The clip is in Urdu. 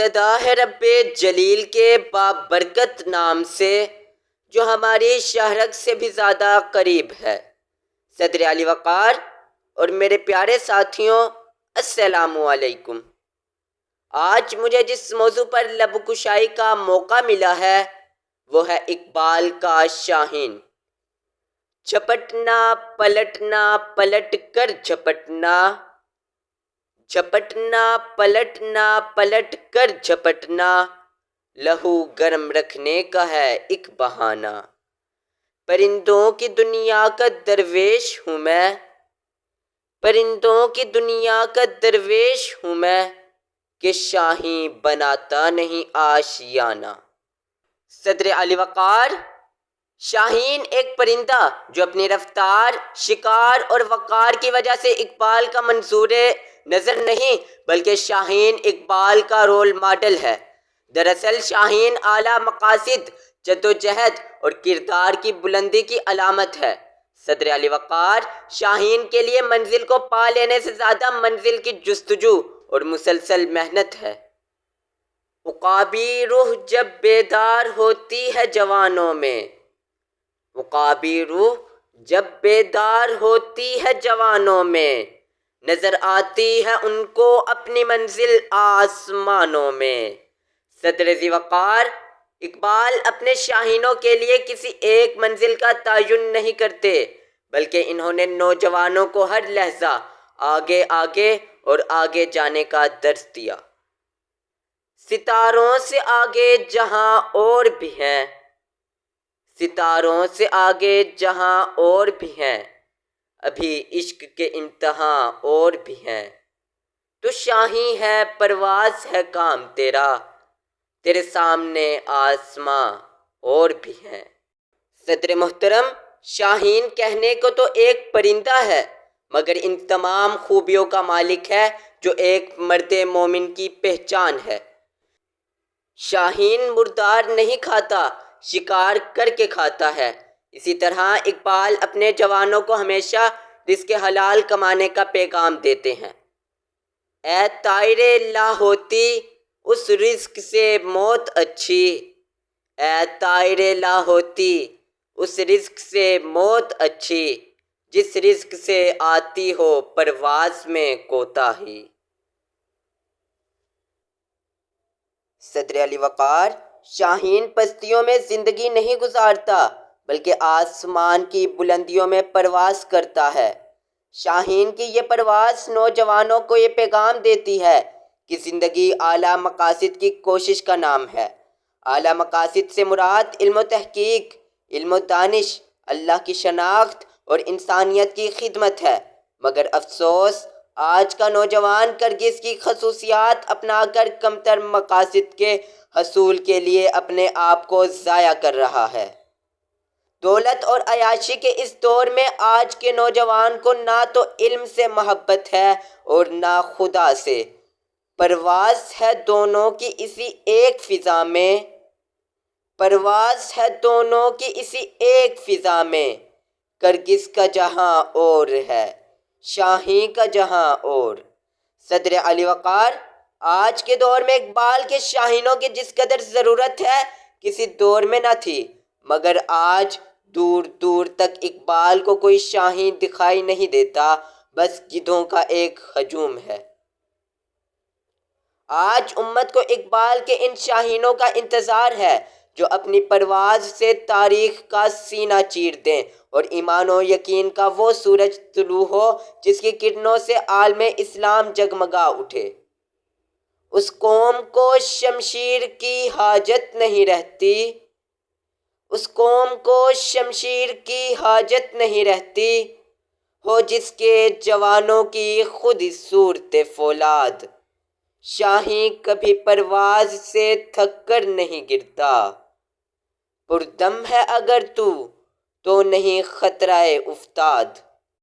ابتدا ہے رب جلیل کے بابرکت نام سے جو ہماری شہرک سے بھی زیادہ قریب ہے۔ صدر علی وقار اور میرے پیارے ساتھیوں، السلام علیکم۔ آج مجھے جس موضوع پر لب کشائی کا موقع ملا ہے وہ ہے اقبال کا شاہین۔ جھپٹنا پلٹنا پلٹ کر جھپٹنا، جھپٹنا پلٹنا پلٹ کر جھپٹنا، لہو گرم رکھنے کا ہے ایک بہانہ۔ پرندوں کی دنیا کا درویش ہوں میں، پرندوں کی دنیا کا درویش ہوں میں، کہ شاہین بناتا نہیں آشیانہ۔ صدر علی وقار۔ شاہین ایک پرندہ جو اپنی رفتار، شکار اور وقار کی وجہ سے اقبال کا منظور نظر نہیں بلکہ شاہین اقبال کا رول ماڈل ہے۔ دراصل شاہین اعلیٰ مقاصد، جدوجہد اور کردار کی بلندی کی علامت ہے۔ صدر علی وقار۔ شاہین کے لیے منزل کو پا لینے سے زیادہ منزل کی جستجو اور مسلسل محنت ہے۔ عقابی روح جب بیدار ہوتی ہے جوانوں میں، عقابی روح جب بیدار ہوتی ہے جوانوں میں، نظر آتی ہے ان کو اپنی منزل آسمانوں میں۔ صدر ذی وقار۔ اقبال اپنے شاہینوں کے لیے کسی ایک منزل کا تعین نہیں کرتے بلکہ انہوں نے نوجوانوں کو ہر لحظہ آگے آگے اور آگے جانے کا درس دیا۔ ستاروں سے آگے جہاں اور بھی ہیں، ستاروں سے آگے جہاں اور بھی ہیں، ابھی عشق کے امتحان اور بھی ہیں۔ تو شاہیں ہے پرواز ہے کام تیرا، تیرے سامنے آسماں اور بھی ہیں۔ صدر محترم۔ شاہین کہنے کو تو ایک پرندہ ہے مگر ان تمام خوبیوں کا مالک ہے جو ایک مرد مومن کی پہچان ہے۔ شاہین مردار نہیں کھاتا، شکار کر کے کھاتا ہے۔ اسی طرح اقبال اپنے جوانوں کو ہمیشہ رزق حلال کمانے کا پیغام دیتے ہیں۔ اے طائر لاہوتی اس رزق سے موت اچھی، اے طائر لاہوتی اس رزق سے موت اچھی، جس رزق سے آتی ہو پرواز میں کوتاہی۔ صدر علی وقار۔ شاہین پستیوں میں زندگی نہیں گزارتا بلکہ آسمان کی بلندیوں میں پرواز کرتا ہے۔ شاہین کی یہ پرواز نوجوانوں کو یہ پیغام دیتی ہے کہ زندگی اعلیٰ مقاصد کی کوشش کا نام ہے۔ اعلیٰ مقاصد سے مراد علم و تحقیق، علم و دانش، اللہ کی شناخت اور انسانیت کی خدمت ہے، مگر افسوس آج کا نوجوان کرگس کی خصوصیات اپنا کر کمتر مقاصد کے حصول کے لیے اپنے آپ کو ضائع کر رہا ہے۔ دولت اور عیاشی کے اس دور میں آج کے نوجوان کو نہ تو علم سے محبت ہے اور نہ خدا سے۔ پرواز ہے دونوں کی اسی ایک فضا میں، پرواز ہے دونوں کی اسی ایک فضا میں، کرگس کا جہاں اور ہے، شاہین کا جہاں اور۔ صدر علی وقار۔ آج کے دور میں اقبال کے شاہینوں کی جس قدر ضرورت ہے کسی دور میں نہ تھی، مگر آج دور دور تک اقبال کو کوئی شاہین دکھائی نہیں دیتا، بس گدھوں کا ایک ہجوم ہے۔ آج امت کو اقبال کے ان شاہینوں کا انتظار ہے جو اپنی پرواز سے تاریخ کا سینہ چیر دیں اور ایمان و یقین کا وہ سورج طلوع ہو جس کی کرنوں سے عالم اسلام جگمگا اٹھے۔ اس قوم کو شمشیر کی حاجت نہیں رہتی، اس قوم کو شمشیر کی حاجت نہیں رہتی، ہو جس کے جوانوں کی خود صورت فولاد۔ شاہین کبھی پرواز سے تھک کر نہیں گرتا، پردم ہے اگر تو نہیں خطرہ افتاد۔